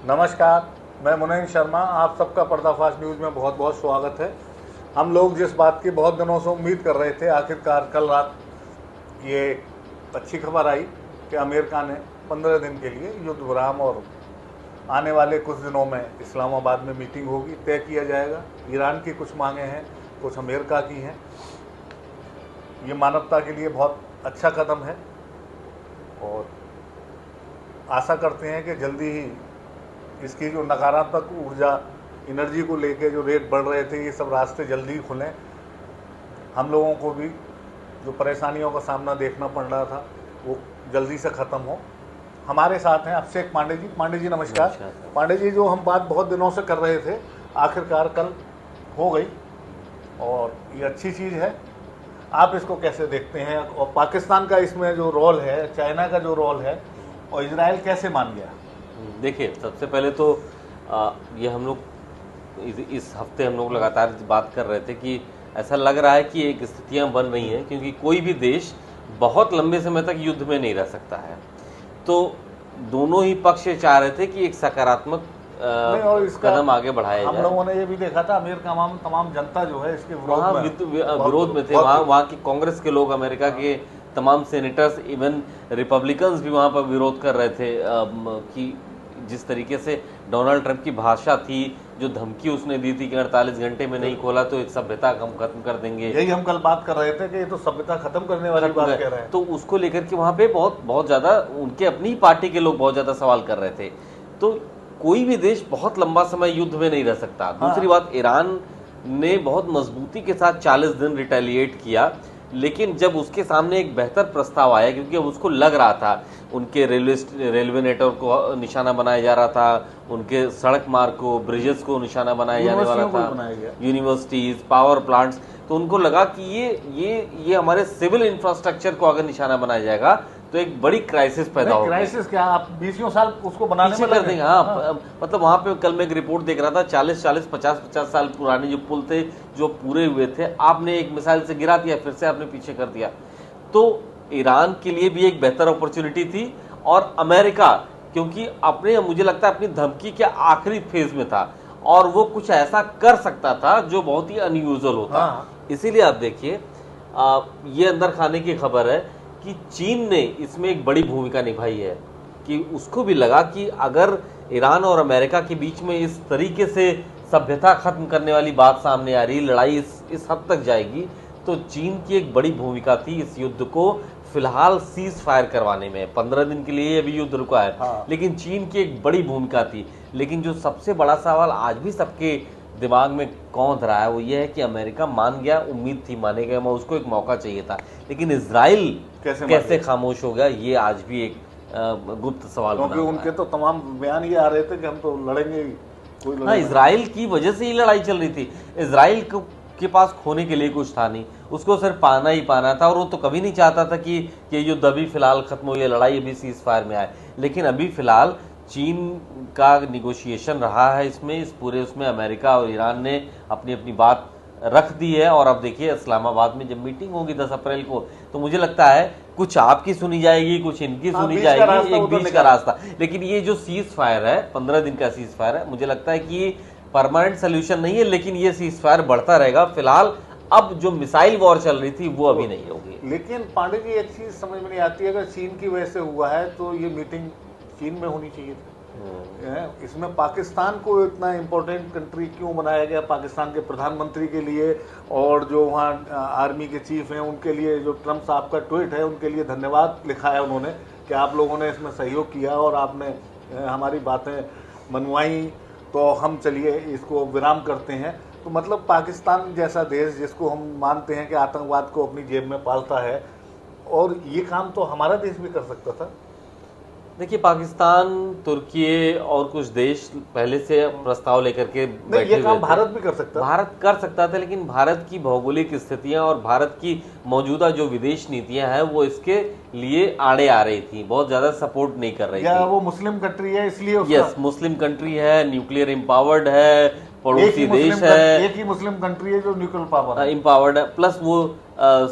नमस्कार, मैं मुनीन शर्मा। आप सबका पर्दाफाश न्यूज़ में बहुत बहुत स्वागत है। हम लोग जिस बात की बहुत दिनों से उम्मीद कर रहे थे, आखिरकार कल रात ये अच्छी खबर आई कि अमेरिका ने 15 दिन के लिए युद्ध विराम और आने वाले कुछ दिनों में इस्लामाबाद में मीटिंग होगी, तय किया जाएगा। ईरान की कुछ मांगें हैं, कुछ अमेरिका की हैं। ये मानवता के लिए बहुत अच्छा कदम है और आशा करते हैं कि जल्दी ही इसकी जो नकारात्मक ऊर्जा एनर्जी को लेके जो रेट बढ़ रहे थे, ये सब रास्ते जल्दी खुलें। हम लोगों को भी जो परेशानियों का सामना देखना पड़ रहा था वो जल्दी से ख़त्म हो। हमारे साथ हैं अभिषेक पांडे जी। पांडे जी नमस्कार। पांडे जी, जो हम बात बहुत दिनों से कर रहे थे, आखिरकार कल हो गई और ये अच्छी चीज़ है। आप इसको कैसे देखते हैं और पाकिस्तान का इसमें जो रोल है, चाइना का जो रोल है और इजराइल कैसे मान गया? देखिए, सबसे पहले तो ये हम लोग इस हफ्ते हम लोग लगातार बात कर रहे थे कि ऐसा लग रहा है कि एक स्थितियां बन रही हैं, क्योंकि कोई भी देश बहुत लंबे समय तक युद्ध में नहीं रह सकता है। तो दोनों ही पक्ष चाह रहे थे कि एक सकारात्मक कदम आगे बढ़ाया जाए। हम लोगों ने ये भी देखा था, अमेरिका में तमाम जनता जो है इसके विरोध में थे। वहाँ की कांग्रेस के लोग, अमेरिका के तमाम सेनेटर्स, इवन रिपब्लिकन्स भी वहाँ पर विरोध कर रहे थे कि जिस तरीके से डोनाल्ड ट्रंप की भाषा थी, जो धमकी उसने दी थी कि 48 घंटे में नहीं खोला तो एक सभ्यता हम खत्म कर देंगे। यही हम कल बात कर रहे थे कि ये तो सभ्यता खत्म करने वाली बात कह रहे हैं। तो उसको लेकर के वहाँ पे बहुत ज़्यादा उनके अपनी पार्टी के लोग बहुत ज़्यादा सवाल कर रहे थे। तो कोई भी देश बहुत लंबा समय युद्ध में नहीं रह सकता। दूसरी बात, ईरान ने बहुत मजबूती के साथ 40 दिन रिटेलिएट किया, लेकिन जब उसके सामने एक बेहतर प्रस्ताव आया, क्योंकि उसको लग रहा था उनके रेलवे नेटवर्क को निशाना बनाया जा रहा था, उनके सड़क मार्ग को, ब्रिजेस को निशाना बनाया जाने वाला था, यूनिवर्सिटीज, पावर प्लांट्स। तो उनको लगा कि ये हमारे सिविल इंफ्रास्ट्रक्चर को अगर निशाना बनाया जाएगा तो एक बड़ी क्राइसिस पैदा होगी। क्राइसिस क्या, आप 20 साल उसको बनाने में कर देंगे। हाँ, मतलब वहाँ पे कल मैं एक रिपोर्ट देख रहा था, 40 50 साल पुराने जो पुल थे, जो पूरे हुए थे, आपने एक मिसाइल से गिरा दिया, फिर से आपने पीछे कर दिया। तो ईरान के लिए भी एक बेहतर अपॉर्चुनिटी थी और अमेरिका, क्योंकि मुझे लगता है अपनी धमकी के आखिरी फेज में था और वो कुछ ऐसा कर सकता था जो बहुत ही अनयूजुअल होता। इसीलिए आप देखिए, ये अंदर खाने की खबर है कि चीन ने इसमें एक बड़ी भूमिका निभाई है, कि उसको भी लगा कि अगर ईरान और अमेरिका के बीच में इस तरीके से सभ्यता खत्म करने वाली बात सामने आ रही, लड़ाई इस हद तक जाएगी, तो चीन की एक बड़ी भूमिका थी इस युद्ध को फिलहाल सीज फायर करवाने में। 15 दिन के लिए अभी युद्ध रुका है, लेकिन चीन की एक बड़ी भूमिका थी। लेकिन जो सबसे बड़ा सवाल आज भी सबके दिमाग में कौंध रहा है वो ये है कि अमेरिका मान गया, उम्मीद थी मानेगा, उसको एक मौका चाहिए था, लेकिन इजराइल कैसे खामोश हो गया, ये आज भी एक गुप्त सवाल, क्योंकि उनके तो तमाम बयान ये आ रहे थे कि हम तो लड़ेंगे ही। हाँ, इजराइल की वजह से ही लड़ाई चल रही थी। इजराइल के पास खोने के लिए कुछ था नहीं, उसको सिर्फ पाना ही पाना था, और वो तो कभी नहीं चाहता था कि ये युद्ध अभी फिलहाल खत्म हो, ये लड़ाई अभी सीज फायर में आए। लेकिन अभी फिलहाल चीन का निगोशिएशन रहा है इस पूरे उसमें अमेरिका और ईरान ने अपनी अपनी बात रख दी है। और अब देखिए, इस्लामाबाद में जब मीटिंग होगी 10 अप्रैल को, तो मुझे लगता है कुछ आपकी सुनी जाएगी, कुछ इनकी सुनी जाएगी, एक बीच का रास्ता। लेकिन ये जो सीज फायर है, 15 दिन का सीज फायर है, मुझे लगता है कि परमानेंट सोल्यूशन नहीं है, लेकिन ये सीज फायर बढ़ता रहेगा। फिलहाल अब जो मिसाइल वॉर चल रही थी वो अभी नहीं होगी। लेकिन पांडे जी, एक चीज समझ में नहीं आती है, अगर चीन की वजह से हुआ है तो ये मीटिंग चीन में होनी चाहिए थी। इसमें पाकिस्तान को इतना इम्पोर्टेंट कंट्री क्यों बनाया गया? पाकिस्तान के प्रधानमंत्री के लिए और जो वहाँ आर्मी के चीफ हैं उनके लिए, जो ट्रम्प साहब का ट्वीट है उनके लिए धन्यवाद लिखा है उन्होंने कि आप लोगों ने इसमें सहयोग किया और आपने हमारी बातें मनवाई, तो हम चलिए इसको विराम करते हैं। तो मतलब पाकिस्तान जैसा देश, जिसको हम मानते हैं कि आतंकवाद को अपनी जेब में पालता है, और ये काम तो हमारा देश भी कर सकता था। देखिए, पाकिस्तान, तुर्की और कुछ देश पहले से प्रस्ताव लेकर के बैठे ये काम भारत भी कर सकता, भारत कर सकता था, लेकिन भारत की भौगोलिक स्थितियां और भारत की मौजूदा जो विदेश नीतियां हैं वो इसके लिए आड़े आ रही थी, बहुत ज्यादा सपोर्ट नहीं कर रही थी। वो मुस्लिम कंट्री है इसलिए। यस, मुस्लिम कंट्री है, न्यूक्लियर एम्पावर्ड है, पड़ोसी देश है, एक ही मुस्लिम कंट्री है जो न्यूक्लियर पावर एम्पावर्ड है, प्लस वो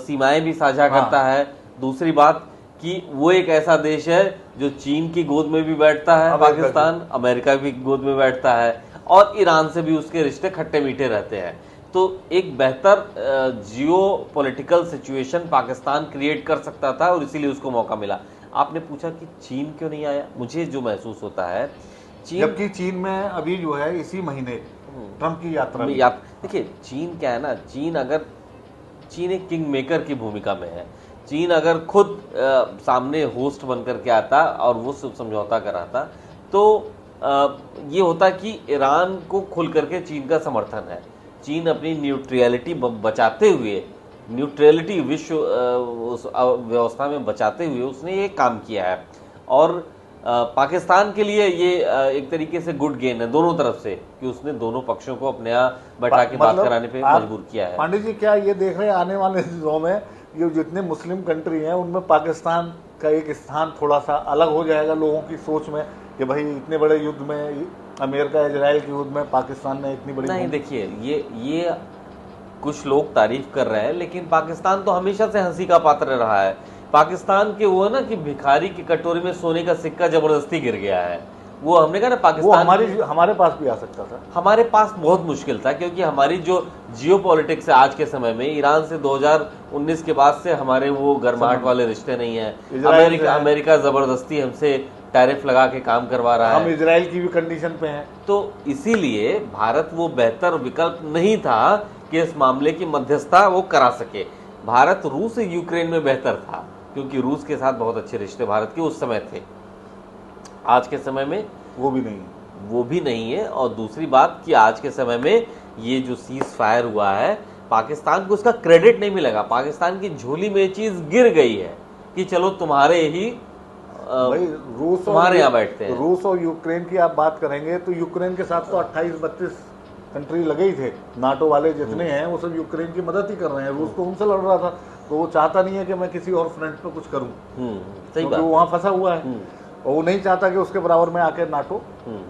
सीमाएं भी साझा करता है। दूसरी बात कि वो एक ऐसा देश है जो चीन की गोद में भी बैठता है, पाकिस्तान, अमेरिका की गोद में बैठता है, और ईरान से भी उसके रिश्ते खट्टे मीठे रहते हैं। तो एक बेहतर जियो पॉलिटिकल सिचुएशन पाकिस्तान क्रिएट कर सकता था और इसीलिए उसको मौका मिला। आपने पूछा कि चीन क्यों नहीं आया, मुझे जो महसूस होता है जबकि चीन में अभी जो है इसी महीने ट्रंप की यात्रा देखिए चीन क्या है ना, चीन एक किंग मेकर की भूमिका में है। चीन अगर खुद सामने होस्ट बनकर के आता और वो समझौता कराता तो ये होता कि ईरान को खुल करके चीन का समर्थन है। चीन अपनी न्यूट्रलिटी बचाते हुए, न्यूट्रलिटी विश्व व्यवस्था में बचाते हुए उसने ये काम किया है। और पाकिस्तान के लिए ये एक तरीके से गुड गेन है दोनों तरफ से कि उसने दोनों पक्षों को अपने यहाँ बैठा के बात कराने पे मजबूर किया है। पांडे जी, क्या ये देख रहे हैं आने वाले दिनों में ये जितने मुस्लिम कंट्री हैं उनमें पाकिस्तान का एक स्थान थोड़ा सा अलग हो जाएगा लोगों की सोच में कि भाई इतने बड़े युद्ध में, अमेरिका इजराइल के युद्ध में पाकिस्तान ने इतनी बड़ी नहीं, देखिए ये कुछ लोग तारीफ कर रहे हैं, लेकिन पाकिस्तान तो हमेशा से हंसी का पात्र रहा है। पाकिस्तान के वो है ना कि भिखारी की कटोरी में सोने का सिक्का जबरदस्ती गिर गया है। वो हमने कहा ना पाकिस्तान हमारे पास भी आ सकता था, हमारे पास बहुत मुश्किल था, क्योंकि हमारी जो जियो पॉलिटिक्स है आज के समय में, ईरान से 2019 के बाद से हमारे वो गर्माहट वाले रिश्ते नहीं है। अमेरिका जबरदस्ती हमसे टैरिफ लगा के काम करवा रहा है, हम इजराइल की भी कंडीशन पे हैं। तो इसीलिए भारत वो बेहतर विकल्प नहीं था कि इस मामले की मध्यस्थता वो करा सके। भारत रूस यूक्रेन में बेहतर था, क्योंकि रूस के साथ बहुत अच्छे रिश्ते भारत के उस समय थे। आज के समय में वो भी नहीं है। और दूसरी बात कि आज के समय में ये जो सीज फायर हुआ है, पाकिस्तान को उसका क्रेडिट नहीं मिलेगा। पाकिस्तान की झोली में ये चीज गिर गई है कि चलो तुम्हारे ही भाई रूस तुम्हारे यहाँ बैठते हैं। रूस और यूक्रेन की आप बात करेंगे तो यूक्रेन के साथ तो 28-32 कंट्री लगे ही थे, नाटो वाले जितने हैं वो सब यूक्रेन की मदद ही कर रहे हैं। रूस तो उनसे लड़ रहा था, तो वो चाहता नहीं है कि मैं किसी और फ्रंट पे कुछ करूं, सही बात, वो वहां फंसा हुआ है और वो नहीं चाहता कि उसके बराबर में आके नाटो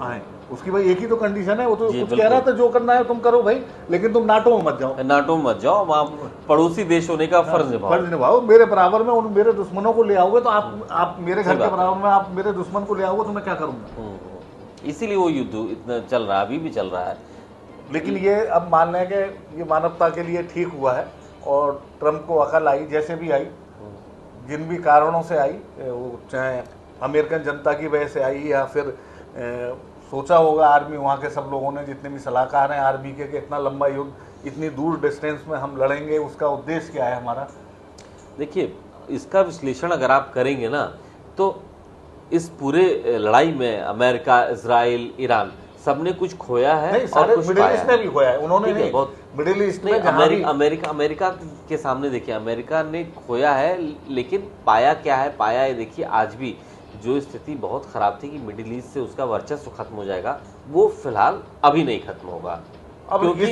आए। उसकी भाई एक ही तो कंडीशन है, वो तो कुछ कह रहा था जो करना है तुम करो भाई, लेकिन तुम नाटो में मत जाओ, वहाँ पड़ोसी देश होने का फर्ज निभाओ। मेरे बराबर में उन मेरे दुश्मनों को ले आओगे तो आप मेरे घर के बराबर में आप मेरे दुश्मन को ले आओगे तो मैं क्या करूंगा। इसीलिए वो युद्ध इतना चल रहा है, अभी भी चल रहा है। लेकिन ये अब मान लें कि ये मानवता के लिए ठीक हुआ है और ट्रंप को अकल आई, जैसे भी आई, जिन भी कारणों से आई, वो चाहे अमेरिकन जनता की वजह से आई या फिर सोचा होगा आर्मी, वहाँ के सब लोगों ने, जितने भी सलाहकार हैं आर्मी के, कि इतना लंबा युद्ध इतनी दूर डिस्टेंस में हम लड़ेंगे, उसका उद्देश्य क्या है हमारा। देखिए इसका विश्लेषण अगर आप करेंगे ना तो इस पूरे लड़ाई में अमेरिका, इजराइल, ईरान सबने कुछ खोया है और कुछ मिडिल ईस्ट ने भी खोया है। उन्होंने नहीं, बहुत मिडिल ईस्ट में अमेरिका के सामने देखिए, अमेरिका ने खोया है, लेकिन पाया क्या है, पाया है देखिए आज भी जो स्थिति बहुत खराब थी कि मिडिल ईस्ट से उसका वर्चस्व खत्म हो जाएगा, वो फिलहाल अभी नहीं खत्म होगा। क्योंकि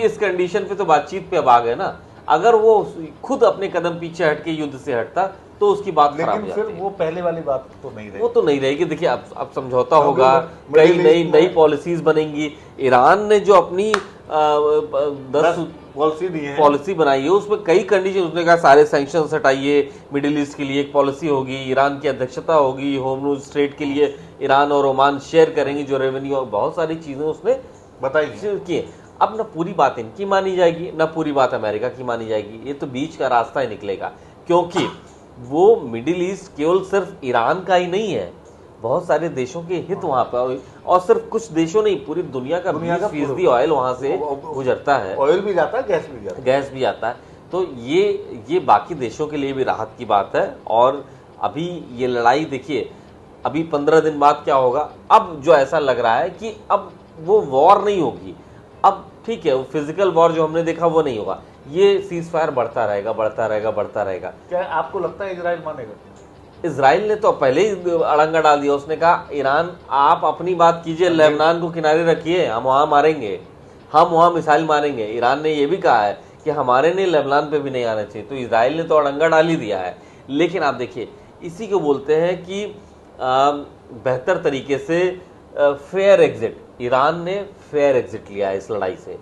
इस कंडीशन पे तो बातचीत पे अब आ गए ना। अगर वो खुद अपने कदम पीछे हट के युद्ध से हटता तो उसकी बात खराब हो जाती। फिर वो पहले वाली बात तो नहीं रहेगी, वो तो नहीं रहेगी। देखिए अब समझौता होगा, कई नई पॉलिसीज बनेंगी। ईरान ने जो अपनी 10 पॉलिसी बनाई है उसमें कई कंडीशन, उसने कहा सारे सैंक्शन हटाइए, मिडिल ईस्ट के लिए एक पॉलिसी होगी, ईरान की अध्यक्षता होगी, होमरूज स्टेट के लिए ईरान और ओमान शेयर करेंगे जो रेवेन्यू, बहुत सारी चीजें उसने बताई की। अब ना पूरी बात इनकी मानी जाएगी ना पूरी बात अमेरिका की मानी जाएगी, ये तो बीच का रास्ता ही निकलेगा। क्योंकि वो मिडिल ईस्ट केवल सिर्फ ईरान का ही नहीं है, बहुत सारे देशों के हित वहाँ पर, और सिर्फ कुछ देशों नहीं, पूरी दुनिया का 20% ऑयल वहाँ से गुजरता है। ऑयल भी जाता है, गैस भी जाता है। तो ये बाकी देशों के लिए भी राहत की बात है। और अभी ये लड़ाई देखिए, अभी 15 दिन बाद क्या होगा। अब जो ऐसा लग रहा है कि अब वो वॉर नहीं होगी, अब ठीक है वो फिजिकल वॉर जो हमने देखा वो नहीं होगा, ये सीज फायर बढ़ता रहेगा। क्या आपको लगता है इजराइल मानेगा? इजराइल ने तो पहले ही अड़ंगा डाल दिया, उसने कहा ईरान आप अपनी बात कीजिए, लेबनान को किनारे रखिए, हम वहां मारेंगे, हम वहां मिसाइल मारेंगे। ईरान ने यह भी कहा है कि हमारे ने लेबनान पे भी नहीं आना चाहिए, तो इजराइल ने तो अड़ंगा डाल ही दिया है। लेकिन आप देखिए इसी को बोलते हैं कि बेहतर तरीके से फेयर एग्जिट, ईरान ने फेयर एग्जिट लिया है इस लड़ाई से,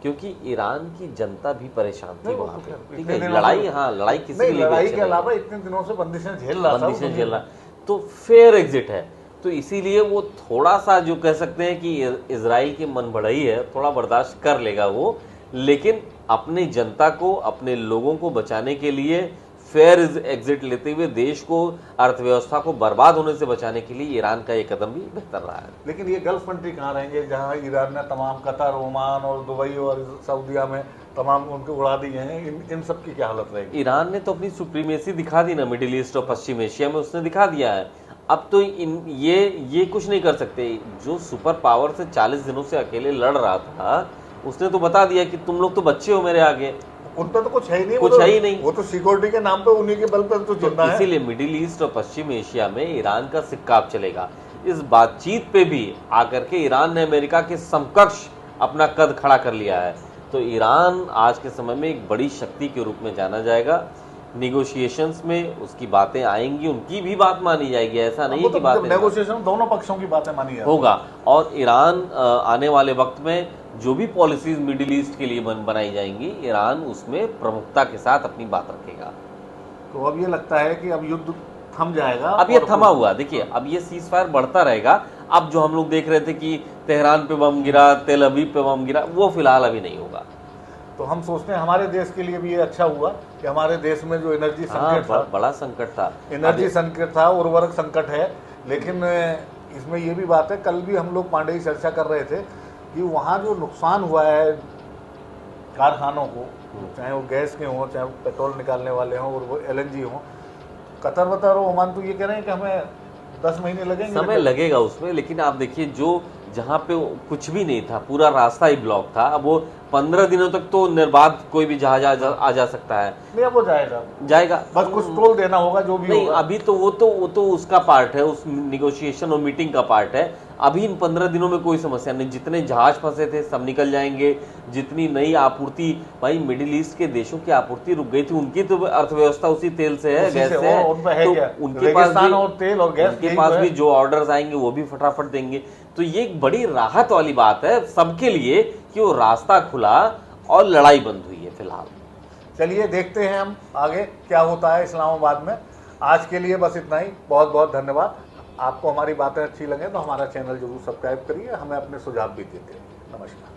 क्योंकि ईरान की जनता भी परेशान थी नहीं, वो वहाँ तो पे, खैर, ठीक इतने है। दिनों लड़ाई, से- हाँ लड़ाई किसी नहीं, के लिए भी लड़ाई अच्छा के नहीं। अलावा इतने दिनों से बंदिशें झेल रहा था बंदिशें वो झेल रहा, तो फेयर एग्जिट है। तो इसीलिए वो थोड़ा सा जो कह सकते हैं कि इजराइल की मन बढ़ई है, थोड़ा बर्दाश्त कर लेगा वो, लेकिन अपनी जनता को, अपने लोगों को बचाने के लिए फेयर एग्जिट लेते हुए देश को, अर्थव्यवस्था को बर्बाद होने से बचाने के लिए ईरान का ये कदम भी बेहतर रहा है। लेकिन ये गल्फ कंट्री कहाँ रहेंगे जहाँ ईरान ने तमाम कतर, ओमान और दुबई और सऊदीया में तमाम उनके उड़ा दिए हैं, इन सब की क्या हालत रहेगी? ईरान ने तो अपनी सुप्रीमेसी दिखा दी ना मिडिल ईस्ट और पश्चिम एशिया में, उसने दिखा दिया है। अब तो ये कुछ नहीं कर सकते। जो सुपर पावर से 40 दिनों से अकेले लड़ रहा था, उसने तो बता दिया कि तुम लोग तो बच्चे हो मेरे आगे, उन पर तो कुछ है ही नहीं, कुछ है ही नहीं। वो तो सिक्योरिटी के नाम पे उन्हीं के बल पर तो जिंदा है। इसीलिए मिडिल ईस्ट और पश्चिम एशिया में ईरान का सिक्का अब चलेगा। इस बातचीत पे भी आकर के ईरान ने अमेरिका के समकक्ष अपना कद खड़ा कर लिया है। तो ईरान आज के समय में एक बड़ी शक्ति के रूप में जाना जाएगा। निगोशिएशंस में उसकी बातें आएंगी, उनकी भी बात मानी जाएगी, ऐसा नहीं वो कि तो बातें नेगोशिएशन दोनों पक्षों की बातें मानी जाती होगा। और ईरान आने वाले वक्त में जो भी पॉलिसीज मिडिल ईस्ट के लिए बनाई जाएंगी, ईरान उसमें प्रमुखता के साथ अपनी बात रखेगा। तो अब ये लगता है कि अब युद्ध थम जाएगा। अब ये थमा हुआ, देखिए अब ये सीज फायर बढ़ता रहेगा। अब जो हम लोग देख रहे थे कि तेहरान पे बम गिरा, तेल अवीव पे बम गिरा, वो फिलहाल अभी नहीं होगा। तो हम सोचते हैं हमारे देश के लिए भी ये अच्छा हुआ कि हमारे देश में जो एनर्जी संकट था, बड़ा संकट था, एनर्जी संकट था, उर्वरक संकट है। लेकिन इसमें ये भी बात है, कल भी हम लोग पांडे की चर्चा कर रहे थे कि वहाँ जो नुकसान हुआ है कारखानों को, चाहे वो गैस के हों, चाहे वो पेट्रोल निकालने वाले हों और वो LNG हों, कतर वतर और ओमान तो ये कह रहे हैं कि हमें 10 महीने लगेंगे, समय लगेगा उसमें। लेकिन आप देखिए, जो जहाँ पे कुछ भी नहीं था, पूरा रास्ता ही ब्लॉक था, अब वो 15 दिनों तक तो निर्बाध कोई भी जहाज आ जा सकता है। नहीं, अब वो जाएगा, बस कुछ टोल देना होगा जो भी नहीं होगा। अभी तो वो तो उसका पार्ट है, उस निगोशिएशन और मीटिंग का पार्ट है। अभी इन 15 दिनों में कोई समस्या नहीं, जितने जहाज फंसे थे सब निकल जाएंगे। जितनी नई आपूर्ति, भाई मिडिल ईस्ट के देशों की आपूर्ति रुक गई थी, उनकी तो अर्थव्यवस्था उसी तेल से है, गैस से है, तो उनके पास भी और तेल और गैस, उनके पास भी जो ऑर्डर्स आएंगे वो भी फटाफट देंगे। तो ये एक बड़ी राहत वाली बात है सबके लिए कि वो रास्ता खुला और लड़ाई बंद हुई है फिलहाल। चलिए देखते हैं हम आगे क्या होता है इस्लामाबाद में। आज के लिए बस इतना ही, बहुत बहुत धन्यवाद। आपको हमारी बातें अच्छी लगे तो हमारा चैनल जरूर सब्सक्राइब करिए, हमें अपने सुझाव भी देते हैं। नमस्कार।